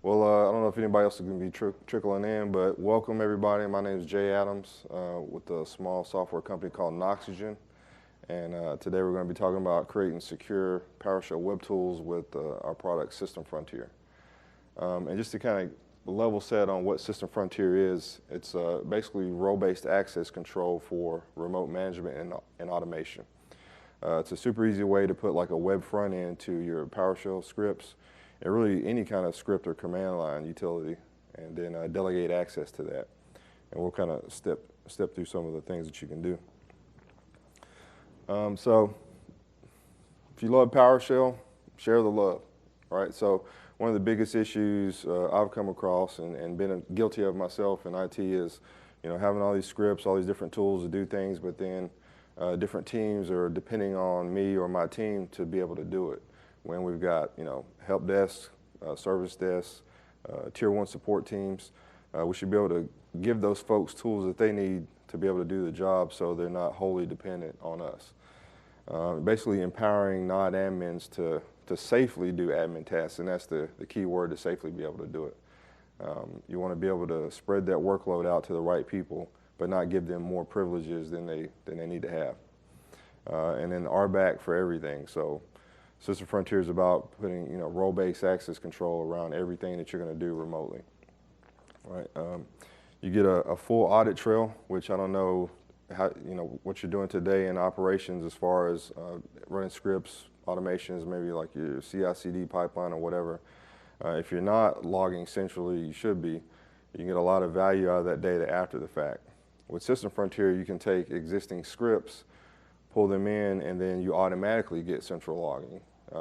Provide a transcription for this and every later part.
Well, I don't know if anybody else is going to be trickling in, but welcome everybody. My name is Jay Adams with a small software company called Noxygen. And today we're going to be talking about creating secure PowerShell web tools with our product System Frontier. And just to kind of level set on what System Frontier is, it's basically role-based access control for remote management and automation. It's a super easy way to put like a web front end to your PowerShell scripts, and really any kind of script or command line utility, and then delegate access to that. And we'll kind of step through some of the things that you can do. So if you love PowerShell, share the love, right? So one of the biggest issues I've come across and been guilty of myself in IT is, having all these scripts, all these different tools to do things, but then different teams are depending on me or my team to be able to do it. When we've got, help desks, service desks, tier 1 support teams, we should be able to give those folks tools that they need to be able to do the job so they're not wholly dependent on us. Basically empowering non-admins to safely do admin tasks, and that's the key word, to safely be able to do it. You want to be able to spread that workload out to the right people, but not give them more privileges than they need to have. And then RBAC for everything. So System Frontier is about putting role-based access control around everything that you're going to do remotely. Right? You get a full audit trail, which I don't know how what you're doing today in operations as far as running scripts, automations, maybe like your CI/CD pipeline or whatever. If you're not logging centrally, you should be. You can get a lot of value out of that data after the fact. With System Frontier, you can take existing scripts, pull them in, and then you automatically get central logging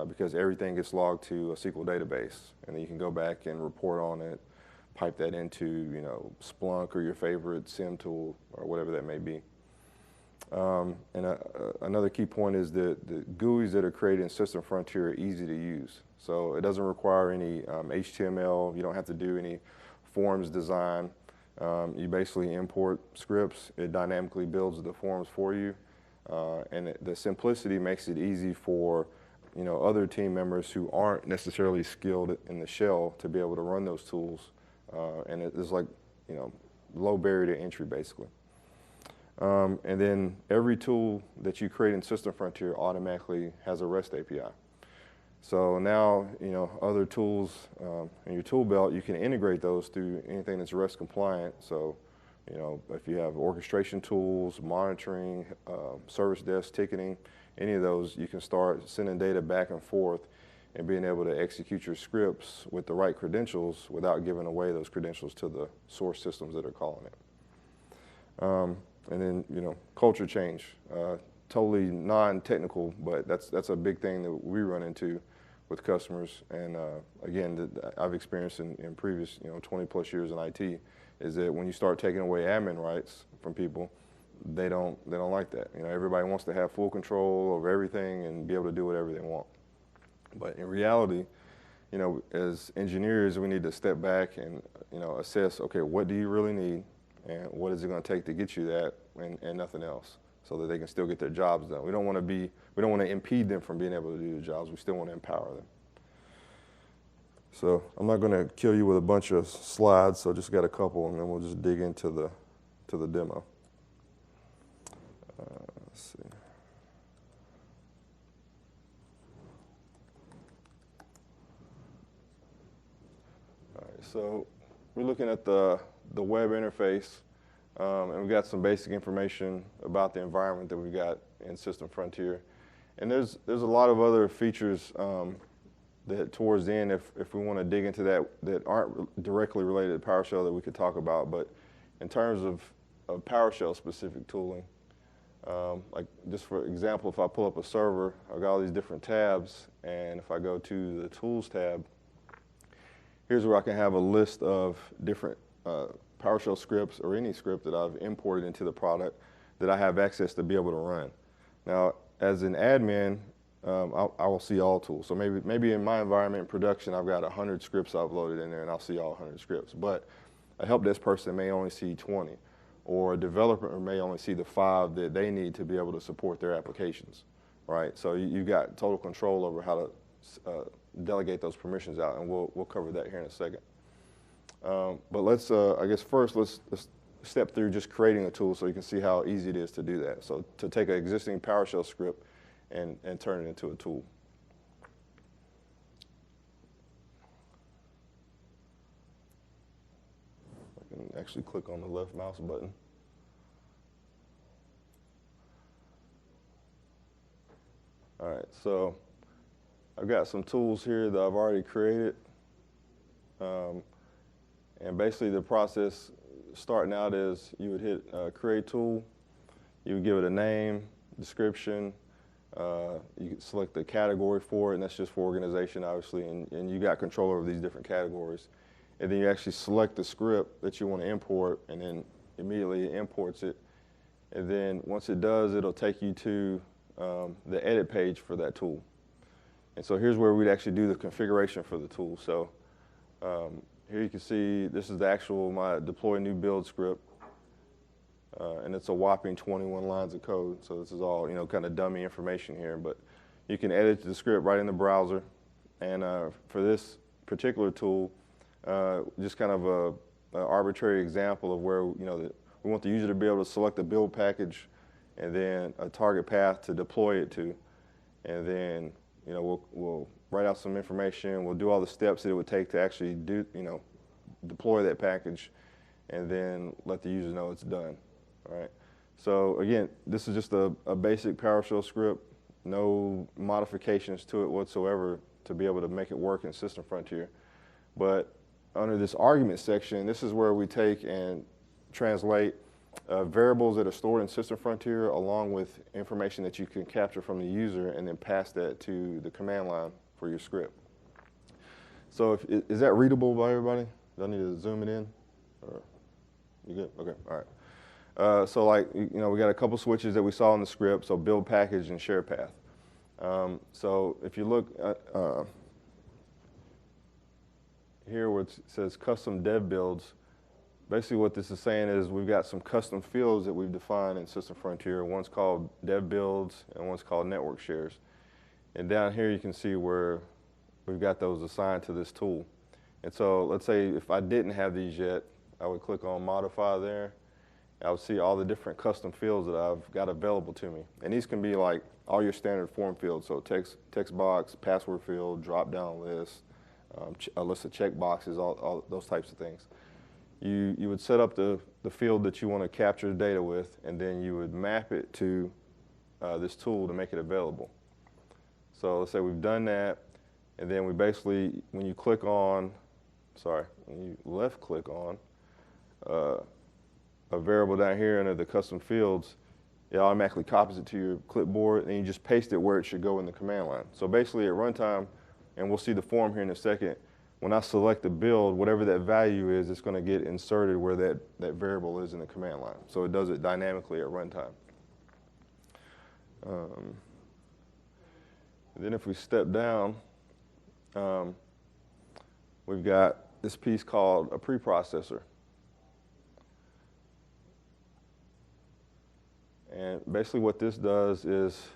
because everything gets logged to a SQL database, and then you can go back and report on it, pipe that into Splunk or your favorite SIM tool or whatever that may be. Another key point is the GUIs that are created in System Frontier are easy to use. So it doesn't require any HTML. You don't have to do any forms design. You basically import scripts. It dynamically builds the forms for you. And the simplicity makes it easy for other team members who aren't necessarily skilled in the shell to be able to run those tools. And it's like low barrier to entry basically. And then every tool that you create in System Frontier automatically has a REST API. So now other tools in your tool belt, you can integrate those through anything that's REST compliant. So if you have orchestration tools, monitoring, service desk, ticketing, any of those, you can start sending data back and forth and being able to execute your scripts with the right credentials without giving away those credentials to the source systems that are calling it. And then, culture change, totally non-technical, but that's a big thing that we run into with customers. And again, that I've experienced in previous, 20 plus years in IT, is that when you start taking away admin rights from people, they don't like that. Everybody wants to have full control over everything and be able to do whatever they want. But in reality, as engineers, we need to step back and assess, okay, what do you really need, and what is it going to take to get you that, and nothing else, so that they can still get their jobs done. We don't want to impede them from being able to do their jobs. We still want to empower them. So I'm not going to kill you with a bunch of slides, so just got a couple, and then we'll just dig into the demo. Let's see. All right, so we're looking at the web interface, and we've got some basic information about the environment that we've got in System Frontier. And there's a lot of other features that towards the end, if we want to dig into that aren't directly related to PowerShell that we could talk about. But in terms of PowerShell specific tooling, like just for example, if I pull up a server, I've got all these different tabs, and if I go to the Tools tab, here's where I can have a list of different PowerShell scripts or any script that I've imported into the product that I have access to be able to run. Now, as an admin, I will see all tools. So maybe in my environment in production, I've got 100 scripts I've loaded in there, and I'll see all 100 scripts. But a help desk person may only see 20, or a developer may only see the 5 that they need to be able to support their applications, right? So you've got total control over how to delegate those permissions out, and we'll cover that here in a second. But let's, I guess first, let's step through just creating a tool so you can see how easy it is to do that. So to take an existing PowerShell script and turn it into a tool. I can actually click on the left mouse button. All right, so I've got some tools here that I've already created. And basically the process starting out is you would hit create tool, you would give it a name, description, you could select the category for it, and that's just for organization obviously, and you got control over these different categories. And then you actually select the script that you want to import, and then immediately it imports it. And then once it does, it'll take you to the edit page for that tool. And so here's where we'd actually do the configuration for the tool. So here you can see this is the actual my deploy new build script, and it's a whopping 21 lines of code. So this is all kind of dummy information here, but you can edit the script right in the browser. And for this particular tool, just kind of a arbitrary example of where we want the user to be able to select a build package, and then a target path to deploy it to, and then we'll write out some information. We'll do all the steps that it would take to actually deploy that package, and then let the user know it's done. All right. So again, this is just a basic PowerShell script, no modifications to it whatsoever to be able to make it work in System Frontier. But under this argument section, this is where we take and translate variables that are stored in System Frontier along with information that you can capture from the user, and then pass that to the command line for your script. So is that readable by everybody? Do I need to zoom it in? Or you good? Okay, all right. So like, we got a couple switches that we saw in the script, so build package and share path. So if you look at here where it says custom dev builds, basically what this is saying is we've got some custom fields that we've defined in System Frontier. One's called dev builds and one's called network shares. And down here you can see where we've got those assigned to this tool. And so let's say if I didn't have these yet, I would click on modify there. I would see all the different custom fields that I've got available to me. And these can be like all your standard form fields, so text box, password field, drop down list, a list of check boxes, all those types of things. You would set up the field that you want to capture the data with, and then you would map it to this tool to make it available. So let's say we've done that, and then we basically, when you left click on a variable down here under the custom fields, it automatically copies it to your clipboard, and you just paste it where it should go in the command line. So basically at runtime, and we'll see the form here in a second, when I select the build, whatever that value is, it's going to get inserted where that variable is in the command line. So it does it dynamically at runtime. Then if we step down, we've got this piece called a preprocessor. And basically what this does is,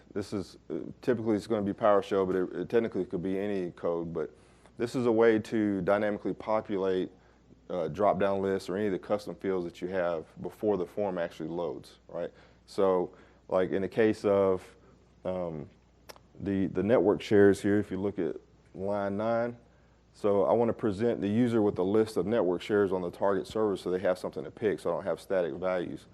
typically it's going to be PowerShell, but it technically could be any code, but this is a way to dynamically populate drop-down lists or any of the custom fields that you have before the form actually loads, right? So like in the case of the network shares here, if you look at line 9, so I want to present the user with a list of network shares on the target server so they have something to pick, so I don't have static values.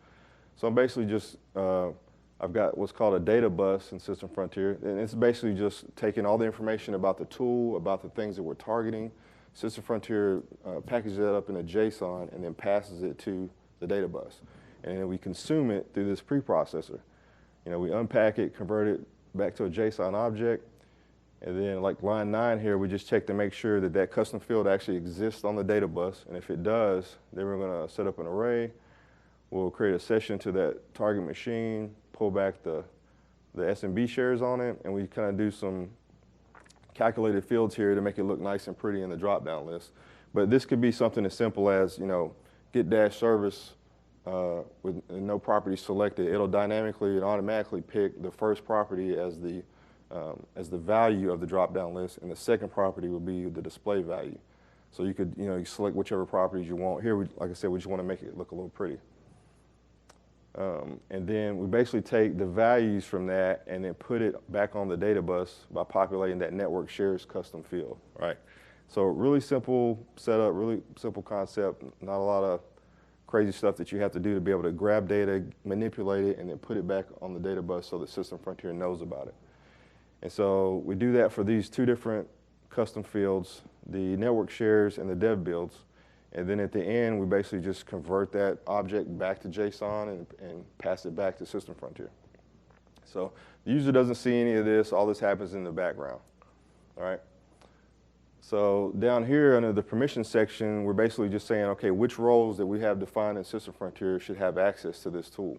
So I'm basically just, I've got what's called a data bus in System Frontier, and it's basically just taking all the information about the tool, about the things that we're targeting. System Frontier packages that up in a JSON and then passes it to the data bus. And then we consume it through this preprocessor. We unpack it, convert it back to a JSON object, and then like line 9 here, we just check to make sure that that custom field actually exists on the data bus. And if it does, then we're going to set up an array. We'll create a session to that target machine, pull back the SMB shares on it, and we kind of do some calculated fields here to make it look nice and pretty in the drop-down list. But this could be something as simple as, get dash service with no property selected. It'll dynamically and automatically pick the first property as the value of the drop-down list, and the second property will be the display value. So you could, you select whichever properties you want. Here, like I said, we just want to make it look a little pretty. And then we basically take the values from that and then put it back on the data bus by populating that network shares custom field, right? So really simple setup, really simple concept, not a lot of crazy stuff that you have to do to be able to grab data, manipulate it, and then put it back on the data bus so the System Frontier knows about it. And so we do that for these two different custom fields, the network shares and the dev builds. And then at the end, we basically just convert that object back to JSON and pass it back to System Frontier. So the user doesn't see any of this. All this happens in the background, all right? So down here under the permission section, we're basically just saying, okay, which roles that we have defined in System Frontier should have access to this tool,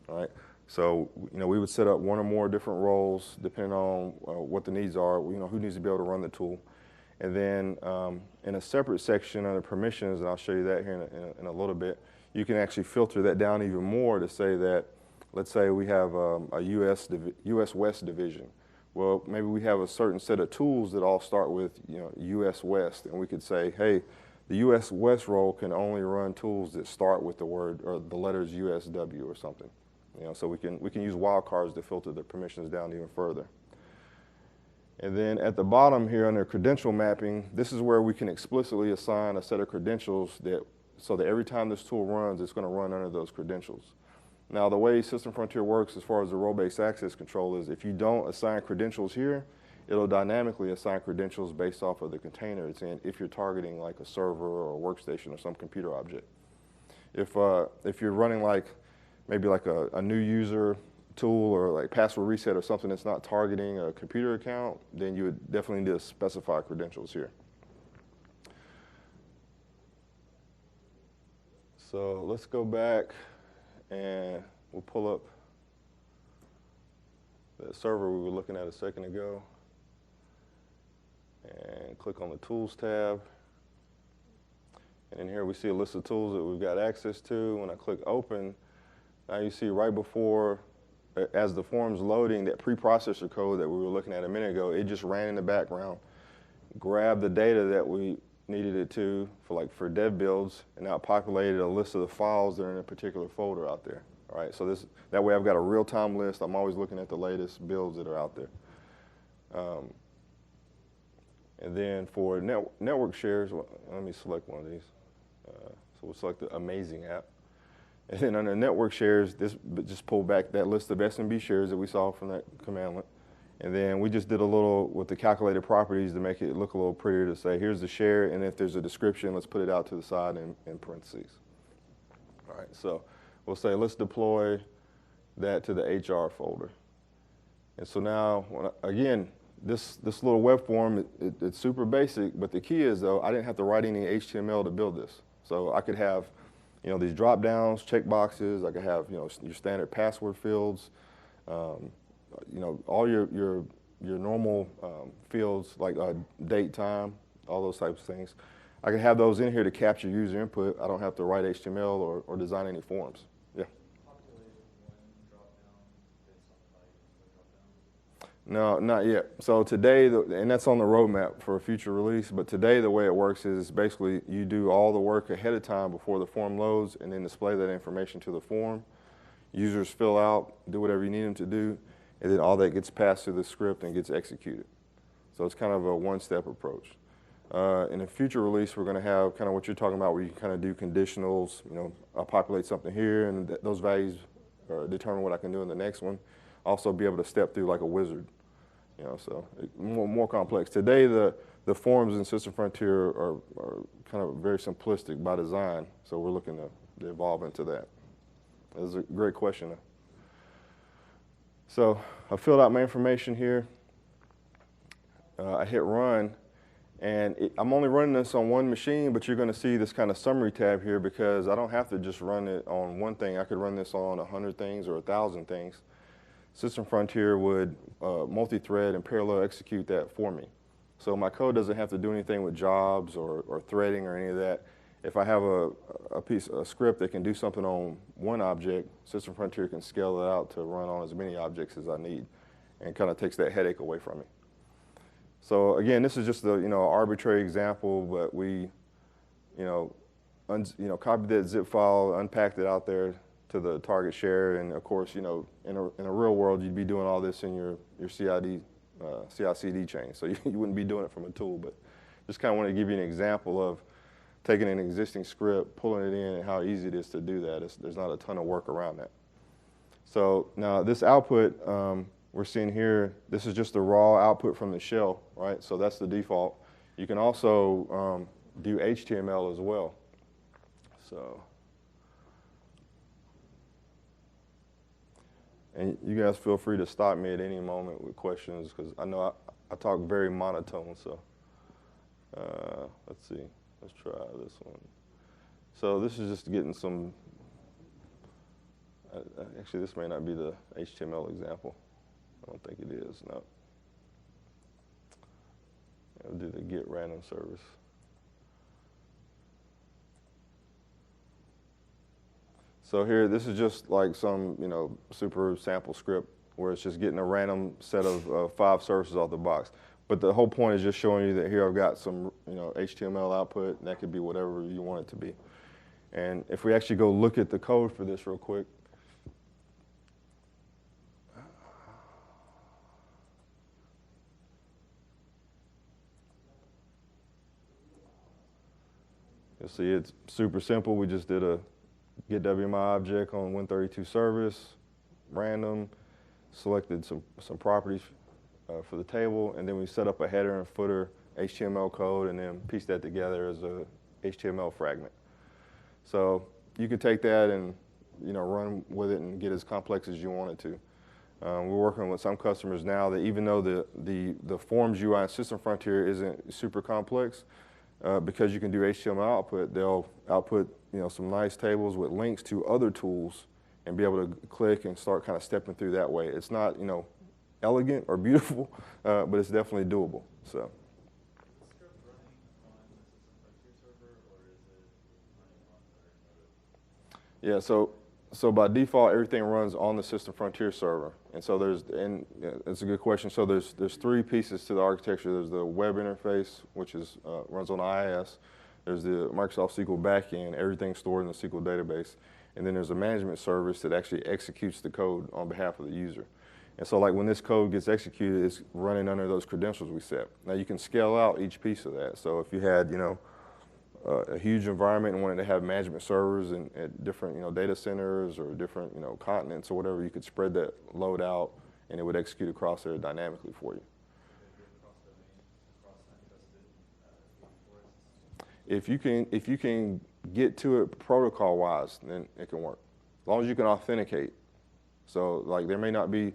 all right? So, we would set up one or more different roles depending on what the needs are, who needs to be able to run the tool. And then in a separate section under permissions, and I'll show you that here in a little bit, you can actually filter that down even more to say that, let's say we have a US West division. Well, maybe we have a certain set of tools that all start with, US West, and we could say, hey, the US West role can only run tools that start with the word or the letters USW or something. So we can use wildcards to filter the permissions down even further. And then at the bottom here under credential mapping, this is where we can explicitly assign a set of credentials so that every time this tool runs, it's going to run under those credentials. Now, the way System Frontier works as far as the role-based access control is if you don't assign credentials here, it'll dynamically assign credentials based off of the container it's in if you're targeting like a server or a workstation or some computer object. If you're running maybe a new user tool or like password reset or something that's not targeting a computer account, then you would definitely need to specify credentials here. So let's go back and we'll pull up that server we were looking at a second ago and click on the Tools tab. And in here we see a list of tools that we've got access to. When I click Open, now you see right before, as the form's loading, that preprocessor code that we were looking at a minute ago, it just ran in the background, grabbed the data that we needed it to for dev builds, and now it populated a list of the files that are in a particular folder out there. All right, so that way I've got a real-time list. I'm always looking at the latest builds that are out there. And then for network shares, let me select one of these. So we'll select the Amazing app. And then under network shares, this just pulled back that list of SMB shares that we saw from that commandlet. And then we just did a little with the calculated properties to make it look a little prettier to say, here's the share, and if there's a description, let's put it out to the side in parentheses. All right, so we'll say, let's deploy that to the HR folder. And so now, again, this little web form, it's super basic, but the key is, though, I didn't have to write any HTML to build this. So I could have these drop downs, check boxes. I could have, your standard password fields, all your normal fields like date, time, all those types of things. I can have those in here to capture user input. I don't have to write HTML or design any forms. Yeah. No, not yet. So today, and that's on the roadmap for a future release, but today the way it works is basically you do all the work ahead of time before the form loads and then display that information to the form. Users fill out, do whatever you need them to do, and then all that gets passed through the script and gets executed. So it's kind of a one-step approach. In a future release, we're going to have kind of what you're talking about where you kind of do conditionals. I'll populate something here, and those values determine what I can do in the next one. Also be able to step through like a wizard. So more complex. Today, the forms in System Frontier are kind of very simplistic by design, so we're looking to evolve into that. That's a great question. So I filled out my information here. I hit run, and I'm only running this on one machine, but you're going to see this kind of summary tab here because I don't have to just run it on one thing. I could run this on 100 things or 1,000 things. System Frontier would multi-thread and parallel execute that for me. So my code doesn't have to do anything with jobs or threading or any of that. If I have a script that can do something on one object, System Frontier can scale it out to run on as many objects as I need and kind of takes that headache away from me. So again, this is just a arbitrary example, but we copied that zip file, unpacked it out there to the target share, and of course, in a real world, you'd be doing all this in your CI/CD chain, so you wouldn't be doing it from a tool. But just kind of want to give you an example of taking an existing script, pulling it in, and how easy it is to do that. There's not a ton of work around that. So now this output we're seeing here, this is just the raw output from the shell, right? So that's the default. You can also do HTML as well. So, and you guys feel free to stop me at any moment with questions, because I know I talk very monotone. So let's see, let's try this one. So this is just getting some, actually this may not be the HTML example. I don't think it is, no. I'll do the get random service. So here, this is just like some, super sample script where it's just getting a random set of 5 services off the box. But the whole point is just showing you that here I've got some, HTML output, and that could be whatever you want it to be. And if we actually go look at the code for this real quick, you'll see it's super simple. We just did a get WMI object on 132 service, random, selected some properties for the table, and then we set up a header and footer HTML code, and then piece that together as a HTML fragment. So you could take that and run with it and get as complex as you want it to. We're working with some customers now that even though the Forms UI in System Frontier isn't super complex, because you can do HTML output, they'll output some nice tables with links to other tools and be able to click and start kind of stepping through that way. It's not elegant or beautiful, but it's definitely doable. So. Is the script running on the System Frontier server, or is it running on the remote? Yeah, so by default, everything runs on the System Frontier server. And so it's a good question. So there's 3 pieces to the architecture. There's the web interface, which is runs on IIS. There's the Microsoft SQL backend, everything stored in the SQL database. And then there's a management service that actually executes the code on behalf of the user. And so like when this code gets executed, it's running under those credentials we set. Now you can scale out each piece of that. So if you had, a huge environment and wanted to have management servers at different, data centers or different, continents or whatever, you could spread that load out and it would execute across there dynamically for you. If you can get to it protocol-wise, then it can work. As long as you can authenticate. So like it may not be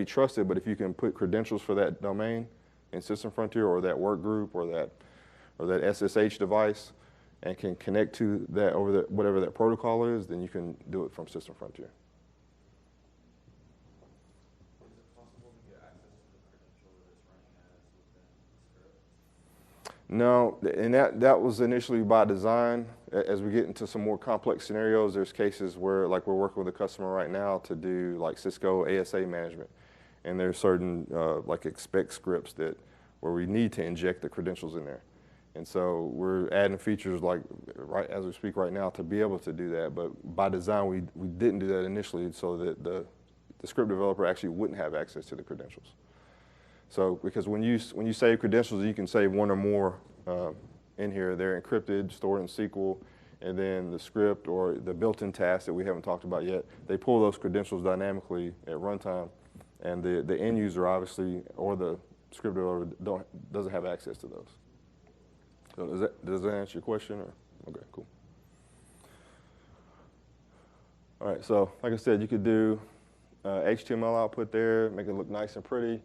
trusted, but if you can put credentials for that domain in System Frontier or that work group or that SSH device and can connect to that over whatever that protocol is, then you can do it from System Frontier. Is it possible to get access to the credential that it's running as within the script? No, and that was initially by design. As we get into some more complex scenarios, there's cases where, like we're working with a customer right now to do like Cisco ASA management. And there's certain like expect scripts where we need to inject the credentials in there. And so we're adding features like right as we speak right now to be able to do that. But by design, we didn't do that initially so that the script developer actually wouldn't have access to the credentials. So because when you save credentials, you can save one or more in here. They're encrypted, stored in SQL, and then the script or the built-in task that we haven't talked about yet, they pull those credentials dynamically at runtime, and the end user obviously or the script developer doesn't have access to those. So does that answer your question? Or? Okay, cool. All right, so like I said, you could do HTML output there, make it look nice and pretty.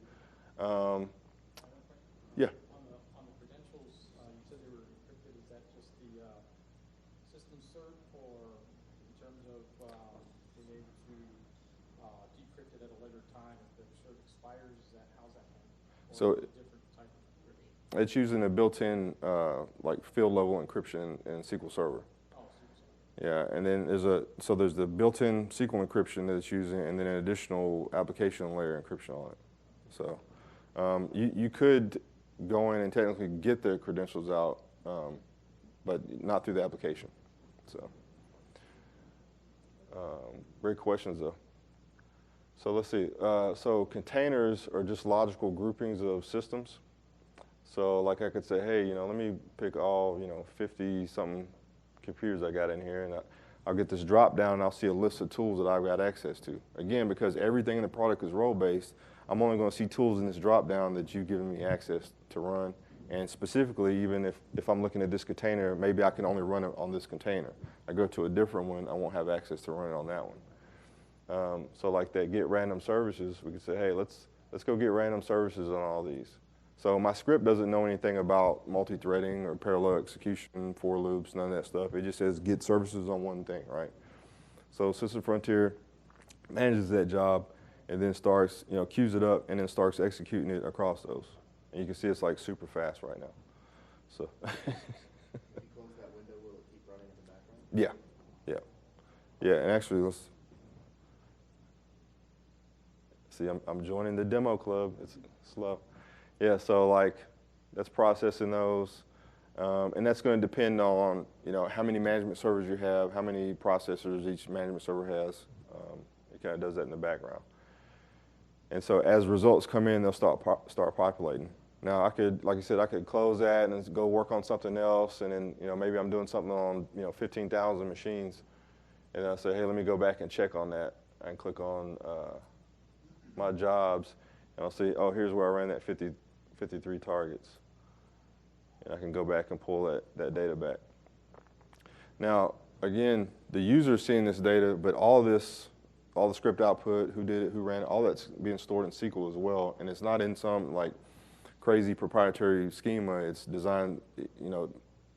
Yeah. On the credentials, you said they were encrypted. Is that just the system cert, or in terms of being able to decrypt it at a later time if the cert expires? How's that handled? So a different type of encryption? It's using a built-in like field level encryption in SQL Server. Oh, SQL. Yeah, and then there's the built-in SQL encryption that it's using, and then an additional application layer encryption on it. So you could go in and technically get their credentials out, but not through the application. So, great questions though. So let's see. So containers are just logical groupings of systems. So like I could say, hey, let me pick all 50-something computers I got in here, and I'll get this drop down and I'll see a list of tools that I've got access to. Again, because everything in the product is role-based, I'm only going to see tools in this drop down that you've given me access to run. And specifically, even if I'm looking at this container, maybe I can only run it on this container. I go to a different one, I won't have access to run it on that one. So like that get random services, we could say, hey, let's go get random services on all these. So my script doesn't know anything about multi-threading or parallel execution, for loops, none of that stuff. It just says get services on one thing, right? So System Frontier manages that job and then starts, queues it up and then starts executing it across those. And you can see it's like super fast right now. So. If you close that window, will it keep running in the background? Yeah, and actually let's see, I'm joining the demo club. It's slow. Yeah, so like that's processing those, and that's going to depend on how many management servers you have, how many processors each management server has. It kind of does that in the background. And so as results come in, they'll start populating. Now I could, like I said, I could close that and then go work on something else, and then maybe I'm doing something on 15,000 machines, and I'll say, hey, let me go back and check on that, and click on my jobs, and I'll see, oh, here's where I ran that 53 targets. And I can go back and pull that data back. Now, again, the user is seeing this data, but all the script output, who did it, who ran it, all that's being stored in SQL as well. And it's not in some like crazy proprietary schema. It's designed,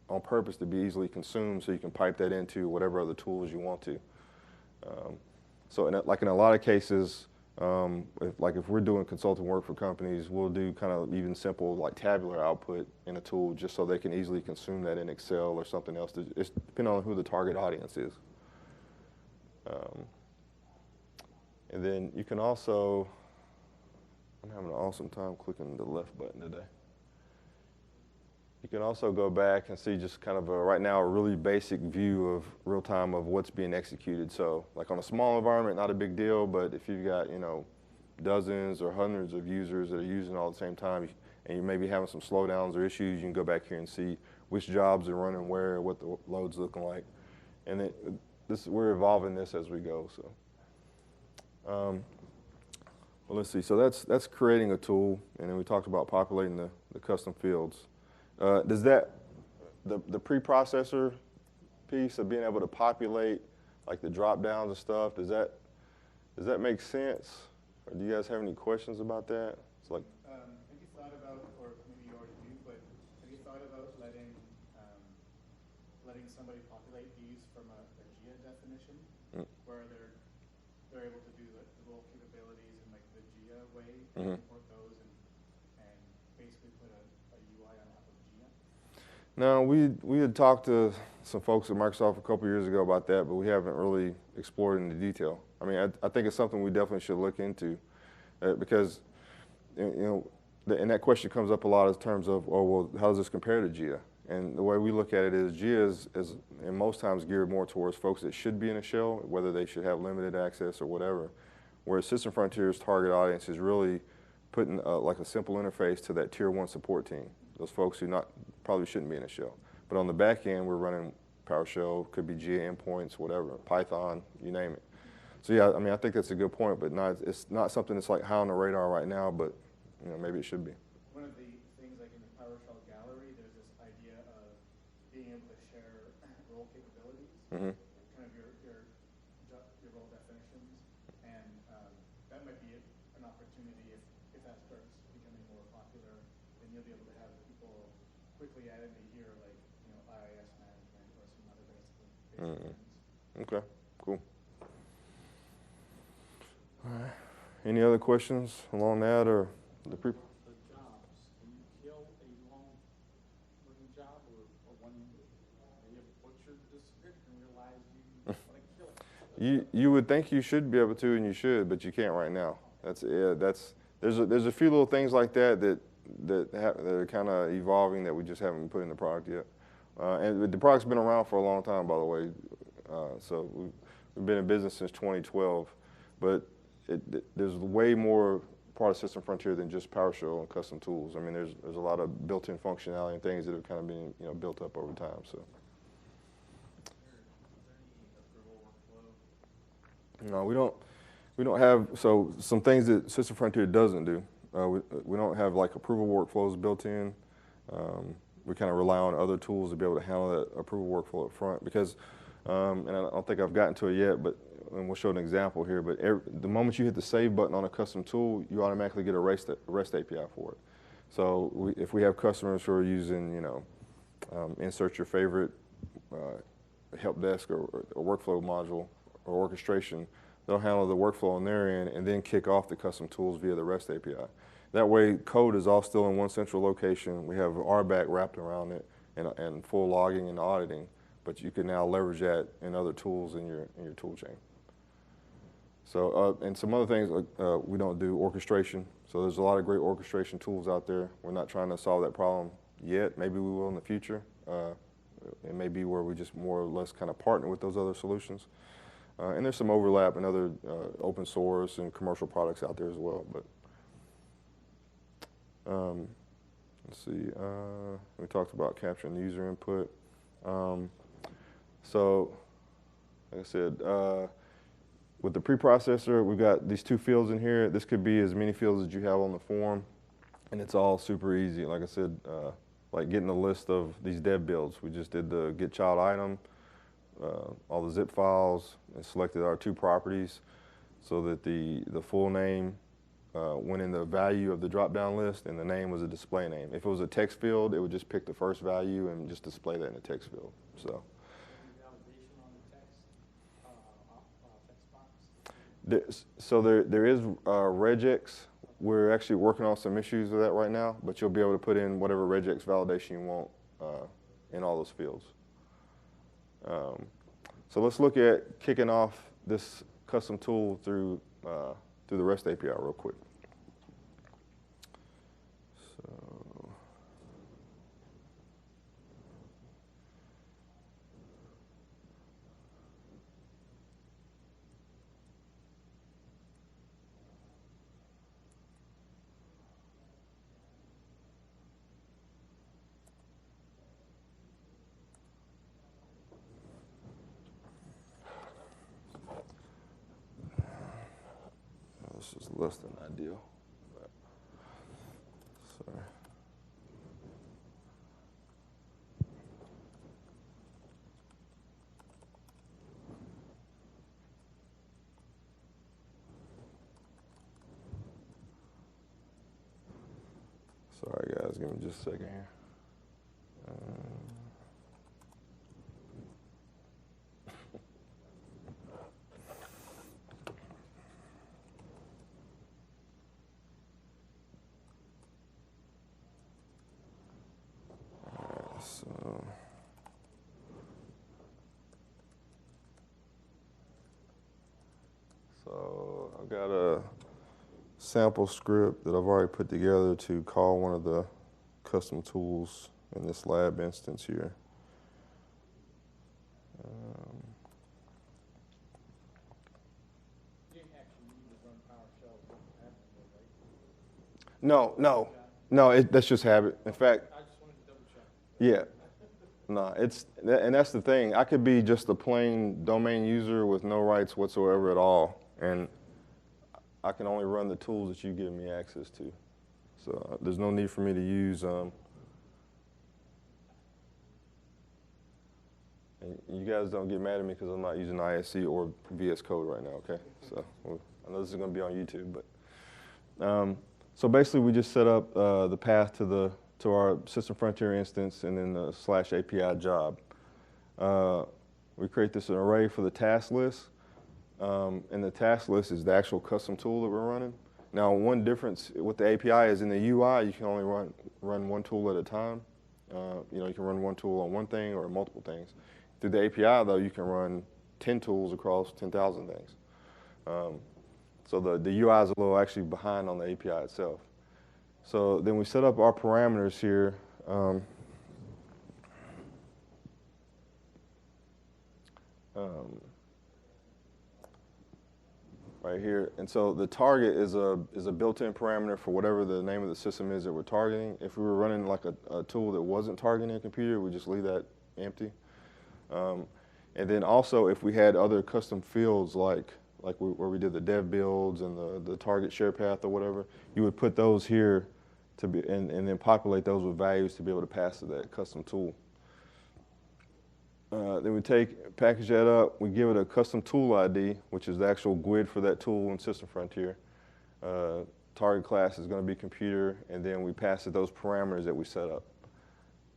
on purpose to be easily consumed so you can pipe that into whatever other tools you want to. So in a lot of cases, if we're doing consulting work for companies, we'll do kind of even simple like tabular output in a tool just so they can easily consume that in Excel or something else. It's depending on who the target audience is. And then you can also, I'm having an awesome time clicking the left button today. You can also go back and see just kind of right now a really basic view of real time of what's being executed. So like on a small environment, not a big deal, but if you've got dozens or hundreds of users that are using all at the same time, and you may be having some slowdowns or issues, you can go back here and see which jobs are running where, what the load's looking like. And we're evolving this as we go. So, well, let's see. So that's creating a tool, and then we talked about populating the custom fields. Does the preprocessor piece of being able to populate like the drop downs and stuff, does that make sense? Or do you guys have any questions about that? It's like, have you thought about, or maybe you already do, but have you thought about letting somebody populate these from a GIA definition, where they're able to do the role capabilities in like the GIA way, import those and basically put a UI on top of GIA? no, we had talked to some folks at Microsoft a couple years ago about that, but we haven't really explored it into detail. I mean, I think it's something we definitely should look into, because and that question comes up a lot in terms of, oh, well, how does this compare to GIA? And the way we look at it is GIA is in most times geared more towards folks that should be in a shell, whether they should have limited access or whatever, whereas System Frontier's target audience is really putting like a simple interface to that tier 1 support team, those folks who probably shouldn't be in a shell. But on the back end, we're running PowerShell, could be GIA endpoints, whatever, Python, you name it. So yeah, I mean, I think that's a good point, but it's not something that's like high on the radar right now, but maybe it should be. One of the things like in the PowerShell gallery, there's this idea of being able to share role capabilities, kind of your role definitions, and that might be an opportunity if that starts becoming more popular, then you'll be able to have people quickly add into here like IIS management or some other basic things. Okay, cool. All right. Any other questions along that or the pre? The jobs, can you kill a long-running job or one may have butchered the script and realize you want to kill it? You would think you should be able to, and you should, but you can't right now. There's a few little things like that that are kind of evolving that we just haven't put in the product yet. And the product's been around for a long time, by the way. So we've been in business since 2012, but there's way more part of System Frontier than just PowerShell and custom tools. I mean, there's a lot of built-in functionality and things that have kind of been built up over time. So. No, we don't have, so some things that System Frontier doesn't do. We don't have like approval workflows built in. We kind of rely on other tools to be able to handle that approval workflow up front because, and I don't think I've gotten to it yet, but and we'll show an example here, but the moment you hit the save button on a custom tool, you automatically get a REST API for it. So if we have customers who are using, insert your favorite help desk or workflow module or orchestration, they'll handle the workflow on their end and then kick off the custom tools via the REST API. That way, code is all still in one central location. We have RBAC wrapped around it and full logging and auditing, but you can now leverage that in other tools in your tool chain. So, and some other things, we don't do orchestration. So there's a lot of great orchestration tools out there. We're not trying to solve that problem yet. Maybe we will in the future. It may be where we just more or less kind of partner with those other solutions. And there's some overlap in other open source and commercial products out there as well. But let's see, we talked about capturing the user input. So, like I said, with the preprocessor, we've got these two fields in here. This could be as many fields as you have on the form, and it's all super easy. Like I said, like getting a list of these dev builds. We just did the get child item, all the zip files, and selected our two properties so that the full name went in the value of the drop-down list, and the name was a display name. If it was a text field, it would just pick the first value and just display that in the text field. So. So there is regex. We're actually working on some issues with that right now, but you'll be able to put in whatever regex validation you want in all those fields. So let's look at kicking off this custom tool through the REST API real quick. This is less than ideal. But, sorry. Sorry guys, give me just a second here. So I've got a sample script that I've already put together to call one of the custom tools in this lab instance here. You didn't actually need to run PowerShell to happen, right? No, that's just habit. In fact, I just wanted to double check. yeah. No, and that's the thing. I could be just a plain domain user with no rights whatsoever at all, and I can only run the tools that you give me access to. So there's no need for me to use. And you guys don't get mad at me because I'm not using ISC or VS Code right now. Okay, so I know this is going to be on YouTube, but so basically we just set up the path to our System Frontier instance and then the /API job. We create this array for the task list, and the task list is the actual custom tool that we're running. Now, one difference with the API is in the UI, you can only run one tool at a time. You can run one tool on one thing or multiple things. Through the API, though, you can run 10 tools across 10,000 things. So the UI is a little actually behind on the API itself. So then we set up our parameters here. Right here, and so the target is a built-in parameter for whatever the name of the system is that we're targeting. If we were running like a tool that wasn't targeting a computer, we just leave that empty. And then also, if we had other custom fields like where we did the dev builds and the target share path or whatever, you would put those here to be and then populate those with values to be able to pass to that custom tool. Then we package that up, we give it a custom tool ID, which is the actual GUID for that tool in System Frontier. Target class is going to be computer, and then we pass it those parameters that we set up.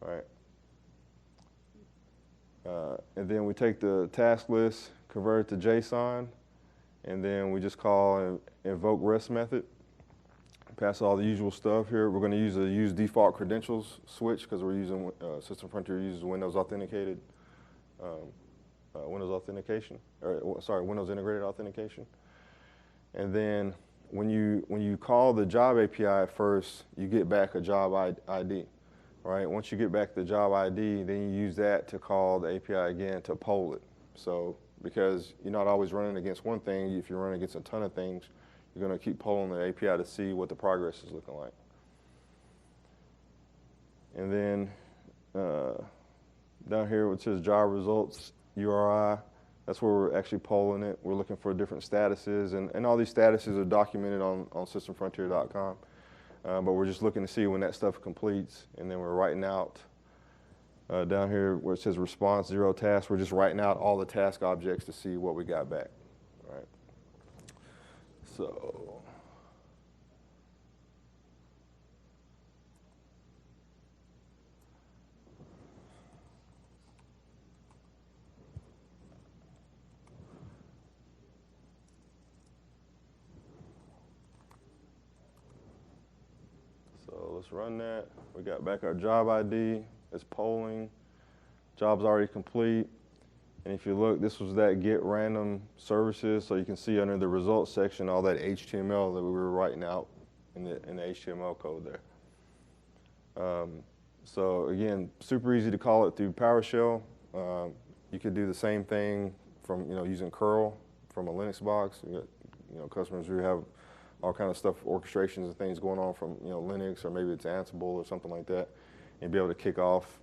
All right. And then we take the task list, convert it to JSON, and then we just call an invoke REST method. Pass all the usual stuff here. We're going to use default credentials switch because we're using System Frontier uses Windows authenticated. Windows authentication, or sorry, Windows integrated authentication. And then when you call the job API at first, you get back a job ID, right? Once you get back the job ID, then you use that to call the API again to poll it. So because you're not always running against one thing, if you're running against a ton of things, you're going to keep polling the API to see what the progress is looking like. And then down here, which says job results, URI, that's where we're actually polling it. We're looking for different statuses, and all these statuses are documented on systemfrontier.com. But we're just looking to see when that stuff completes, and then we're writing out down here where it says response 0 task. We're just writing out all the task objects to see what we got back. All right. So. Let's run that. We got back our job ID. It's polling. Job's already complete. And if you look, this was that get random services. So you can see under the results section all that HTML that we were writing out in the HTML code there. So again, super easy to call it through PowerShell. You could do the same thing from using curl from a Linux box. You got, customers who have all kind of stuff, orchestrations and things going on from Linux, or maybe it's Ansible or something like that, and be able to kick off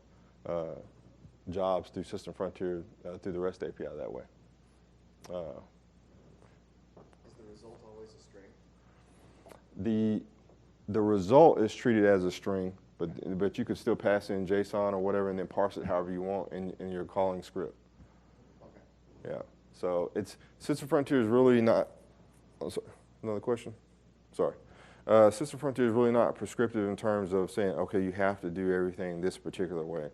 jobs through System Frontier through the REST API that way. Is the result always a string? The result is treated as a string, but you could still pass in JSON or whatever, and then parse it however you want in your calling script. Okay. Yeah. So System Frontier is really not. Oh, sorry. Another question? Sorry. System Frontier is really not prescriptive in terms of saying, okay, you have to do everything this particular way.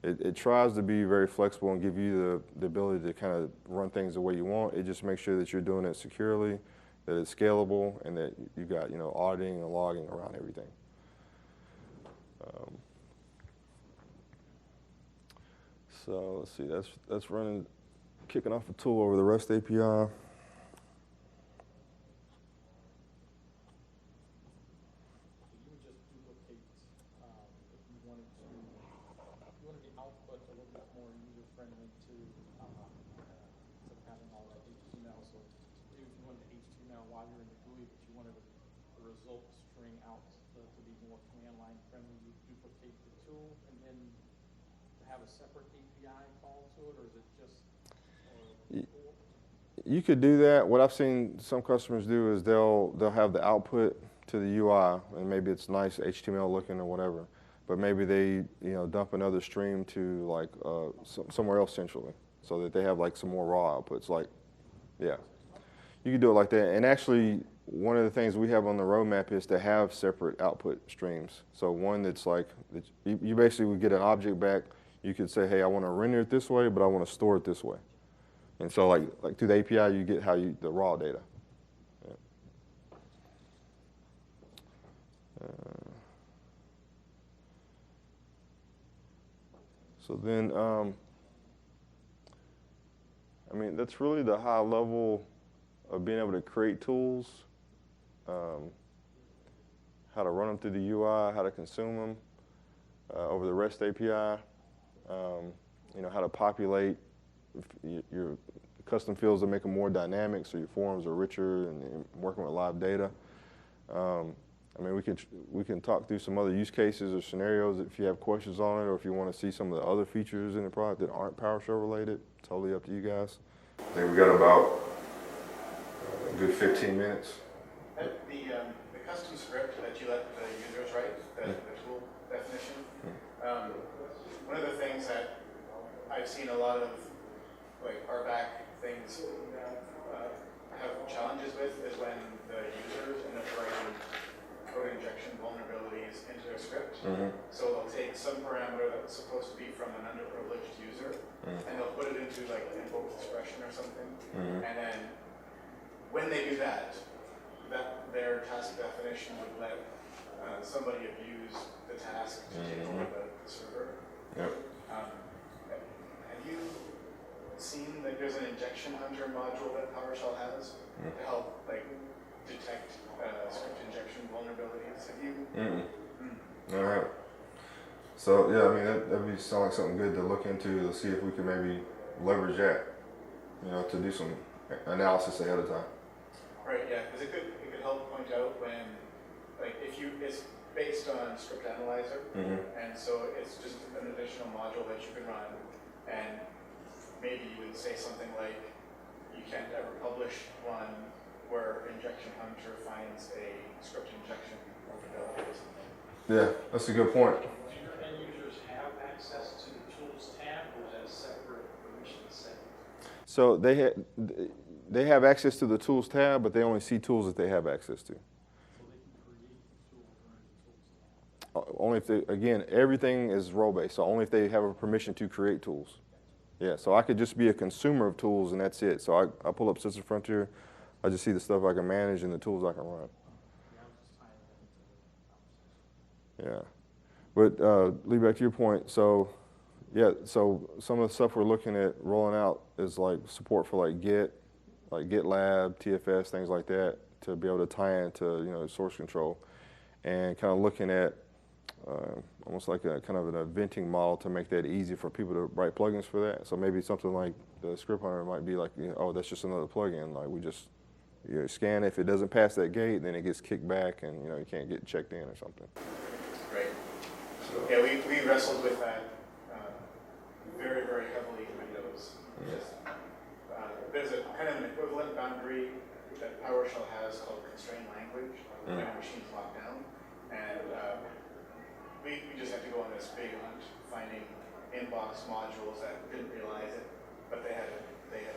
It tries to be very flexible and give you the ability to kind of run things the way you want. It just makes sure that you're doing it securely, that it's scalable, and that you got auditing and logging around everything. So let's see, that's running, kicking off a tool over the REST API. You could do that. What I've seen some customers do is they'll have the output to the UI, and maybe it's nice HTML looking or whatever, but maybe they dump another stream to like somewhere else centrally, so that they have like some more raw outputs. Like, yeah, you could do it like that. And actually, one of the things we have on the roadmap is to have separate output streams. So one that's like you basically would get an object back. You could say, hey, I want to render it this way, but I want to store it this way. And so like through the API, you get the raw data. Yeah. So then, I mean, that's really the high level of being able to create tools. how to run them through the UI, how to consume them over the REST API, how to populate your custom fields to make them more dynamic so your forms are richer and working with live data. We can talk through some other use cases or scenarios if you have questions on it, or if you want to see some of the other features in the product that aren't PowerShell related. Totally up to you guys. I think we got about a good 15 minutes. The custom script that you let the users write, the tool definition, one of the things that I've seen a lot of like RBAC things have challenges with is when the users end up writing code injection vulnerabilities into their script. So they'll take some parameter that's supposed to be from an underprivileged user, and they'll put it into like an invoked expression or something. And then when they do that their task definition would let somebody abuse the task to take over the server. Yep. Have you seen that there's an injection hunter module that PowerShell has to help like detect script injection vulnerabilities? Have you? All right. So yeah, that'd sound like something good to look into to see if we can maybe leverage that, to do some analysis ahead of time. Right. Yeah, because it could help point out when, like, it's based on Script Analyzer, and so it's just an additional module that you can run, and maybe you would say something like, you can't ever publish one where Injection Hunter finds a script injection vulnerability or something. Yeah, that's a good point. Do your end users have access to the Tools tab, or is that a separate permission set? So they have access to the Tools tab, but they only see tools that they have access to. So they can create the tool during the Tools tab. Only if again, everything is role-based, so only if they have a permission to create tools. Yeah, so I could just be a consumer of tools and that's it. So I pull up System Frontier, I just see the stuff I can manage and the tools I can run. Yeah, but Lee, back to your point. So yeah, so some of the stuff we're looking at rolling out is like support for like Git, like GitLab, TFS, things like that, to be able to tie into source control, and kind of looking at almost like a kind of an eventing model to make that easy for people to write plugins for that. So maybe something like the script hunter might be like, oh, that's just another plugin. Like we just scan it. If it doesn't pass that gate, then it gets kicked back, and you can't get checked in or something. Right. So. Yeah, we wrestled with that very, very heavily in Windows. There's a kind of an equivalent boundary that PowerShell has called constrained language when a machine's locked down, and we just had to go on this big hunt finding inbox modules that didn't realize it, but they had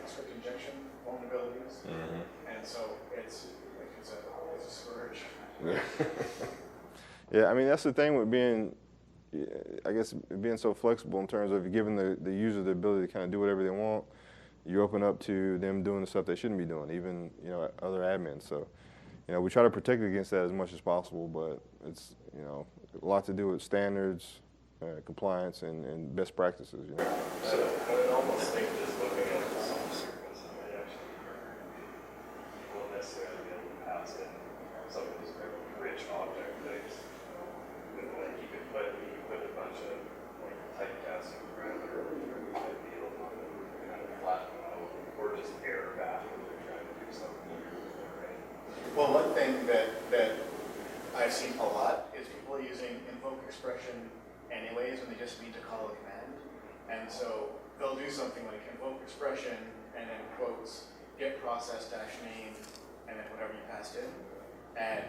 script injection vulnerabilities, and so it's a scourge. Yeah, that's the thing with being, I guess, being so flexible in terms of giving the user the ability to kind of do whatever they want. You open up to them doing the stuff they shouldn't be doing, even other admins. So, we try to protect against that as much as possible, but it's a lot to do with standards, compliance, and best practices. So I would almost think just looking at some service, it actually won't necessarily be able to pass in some of these rich object things. Like you could put a bunch of like typecasting parameters that be able to kind of flatten out or just error back when they're trying to do something. Right? Well, one thing that I've seen a lot is people using invoke expression anyways when they just need to call a command. And so they'll do something like invoke expression and then quotes get process dash name and then whatever you passed in. And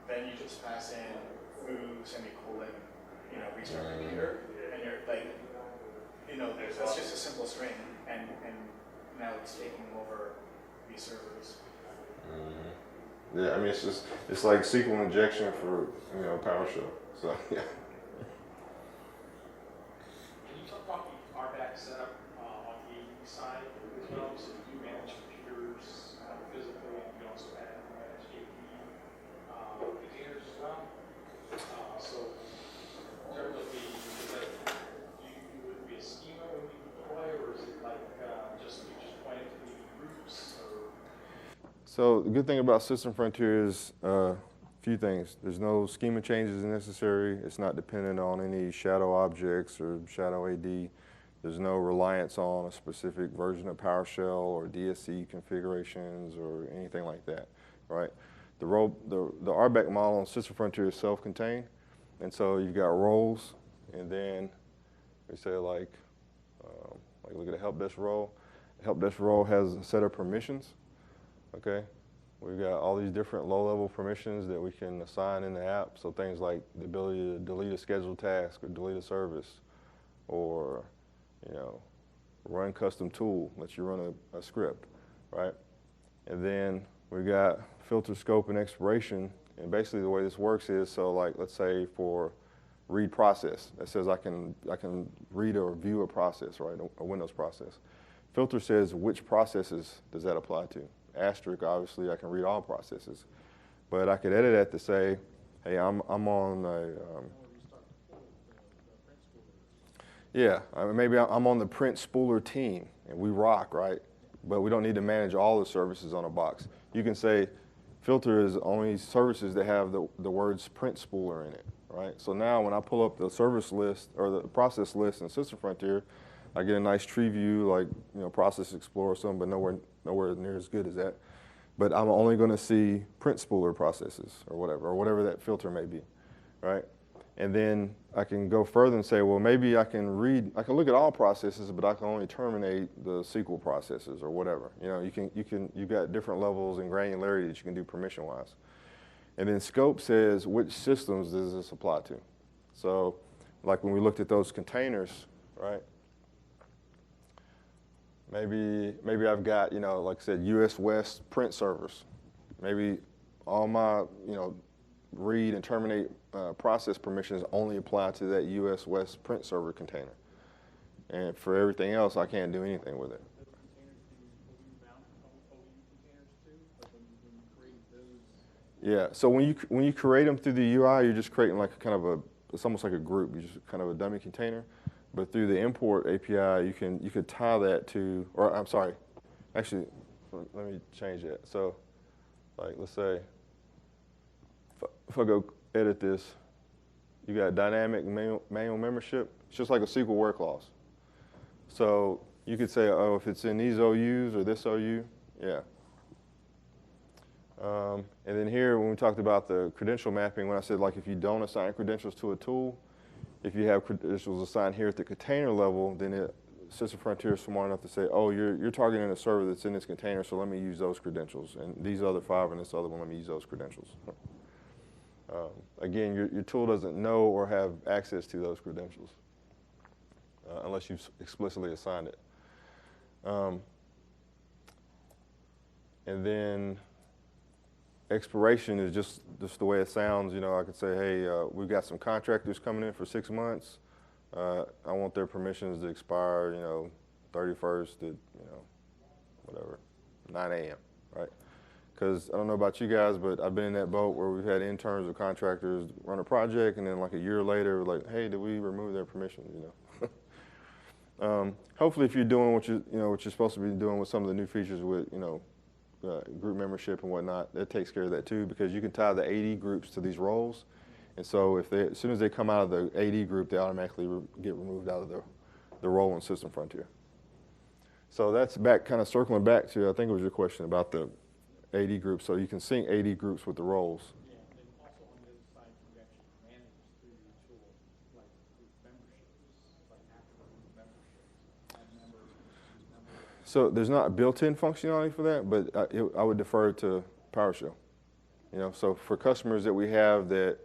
then you just pass in foo semicolon, restart computer, and you're like, that's just a simple string, and now it's taking over these servers. Yeah, it's like SQL injection for PowerShell. So yeah. Can you talk about the RBAC setup on the AV side as well? So you manage computers physically, and you also manage AV containers as well. So in terms of would it be a schema when you deploy, or is it like you just point it to the groups? Or? So the good thing about System Frontier is few things. There's no schema changes necessary. It's not dependent on any shadow objects or shadow AD. There's no reliance on a specific version of PowerShell or DSC configurations or anything like that, right? The RBAC model on System Frontier is self-contained, and so you've got roles, and then we say like look at a help desk role. The help desk role has a set of permissions, okay? We've got all these different low-level permissions that we can assign in the app, so things like the ability to delete a scheduled task or delete a service, or run custom tool, lets you run a script, right? And then we've got filter, scope, and expiration. And basically the way this works is, so like let's say for read process, that says I can read or view a process, right? A Windows process. Filter says which processes does that apply to. Asterisk, obviously I can read all processes, but I could edit that to say, hey, I'm on a maybe I'm on the print spooler team and we rock, right? But we don't need to manage all the services on a box. You can say filter is only services that have the words print spooler in it, right? So now when I pull up the service list or the process list in System Frontier, I get a nice tree view like Process Explorer or something, but nowhere near as good as that. But I'm only going to see print spooler processes or whatever that filter may be, right? And then I can go further and say, well, maybe I can look at all processes, but I can only terminate the SQL processes or whatever. You've got different levels and granularity that you can do permission-wise. And then scope says which systems does this apply to. So like when we looked at those containers, right? Maybe I've got, like I said, US West print servers. Maybe all my, read and terminate process permissions only apply to that US West print server container. And for everything else, I can't do anything with it. Those containers do OU containers too, like when you create those? Yeah, so when you create them through the UI, you're just creating like it's almost like a group. You just kind of a dummy container. But through the import API, you could tie that to, or I'm sorry, actually, let me change that. So, like, let's say, if I go edit this, you got dynamic manual membership. It's just like a SQL word clause. So you could say, oh, if it's in these OUs or this OU, yeah. And then here, when we talked about the credential mapping, when I said, like, if you don't assign credentials to a tool, if you have credentials assigned here at the container level, then System Frontier is smart enough to say, oh, you're targeting a server that's in this container, so let me use those credentials. And these other 5 and this other one, let me use those credentials. Again, your tool doesn't know or have access to those credentials unless you've explicitly assigned it. And then expiration is just the way it sounds. I could say, hey, we've got some contractors coming in for 6 months. I want their permissions to expire, 31st at, whatever, 9 a.m., right? Because I don't know about you guys, but I've been in that boat where we've had interns or contractors run a project, and then like a year later, we're like, hey, did we remove their permissions? Hopefully, if you're doing what you're supposed to be doing with some of the new features with group membership and whatnot, that takes care of that too, because you can tie the AD groups to these roles, and so as soon as they come out of the AD group, they automatically get removed out of the role in System Frontier. So that's kind of circling back to, I think it was your question about the AD groups. So you can sync AD groups with the roles. Yeah, and also on the other side, you actually manage through your tool, like group memberships, like active group memberships, add members, members. So there's not built-in functionality for that, but I would defer to PowerShell. So for customers that we have that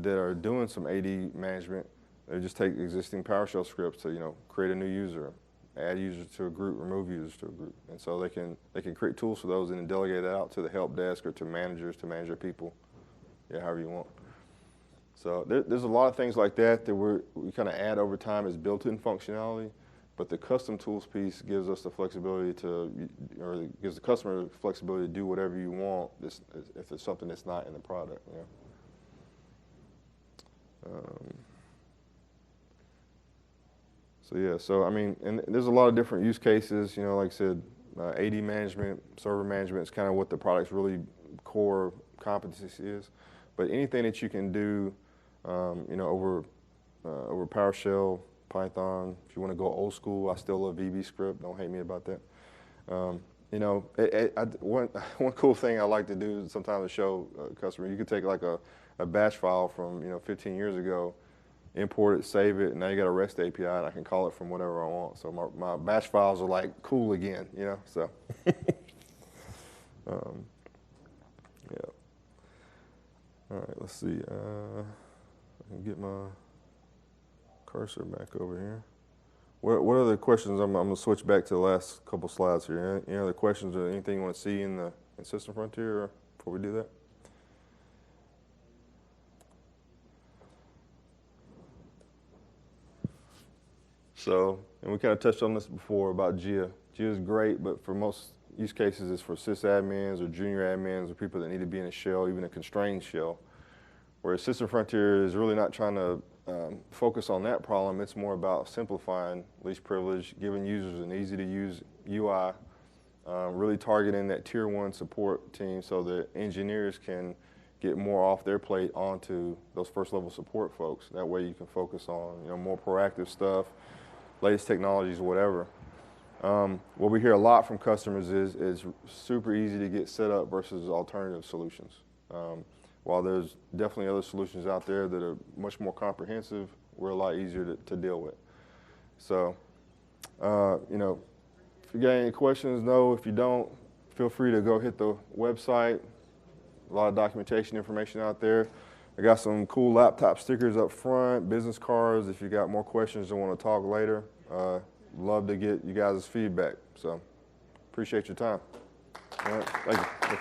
are doing some AD management, they just take existing PowerShell scripts to create a new user, add users to a group, remove users to a group, and so they can create tools for those and then delegate that out to the help desk or to managers to manage their people, however you want. So there's a lot of things like that we kind of add over time as built-in functionality, but the custom tools piece gives us the flexibility or gives the customer the flexibility to do whatever you want if it's something that's not in the product. So I mean, and there's a lot of different use cases. Like I said, AD management, server management is kind of what the product's really core competency is. But anything that you can do, over PowerShell, Python. If you want to go old school, I still love VB script. Don't hate me about that. One cool thing I like to do sometimes to show a customer, you can take like a bash file from 15 years ago, import it, save it, and now you got a REST API, and I can call it from whatever I want. So my bash files are like cool again, So, yeah. All right, let's see. I can get my cursor back over here. What other questions? I'm going to switch back to the last couple slides here. Any other questions or anything you want to see in System Frontier before we do that? So, and we kind of touched on this before about GIA. GIA is great, but for most use cases, it's for sysadmins or junior admins or people that need to be in a shell, even a constrained shell. Whereas System Frontier is really not trying to focus on that problem. It's more about simplifying least privilege, giving users an easy-to-use UI, really targeting that tier 1 support team so that engineers can get more off their plate onto those first-level support folks. That way you can focus on more proactive stuff, latest technologies, whatever. What we hear a lot from customers is super easy to get set up versus alternative solutions. While there's definitely other solutions out there that are much more comprehensive, we're a lot easier to deal with. So, if you got any questions, no. If you don't, feel free to go hit the website. A lot of documentation information out there. I got some cool laptop stickers up front, business cards. If you got more questions and want to talk later, love to get you guys' feedback. So, appreciate your time. All right, thank you.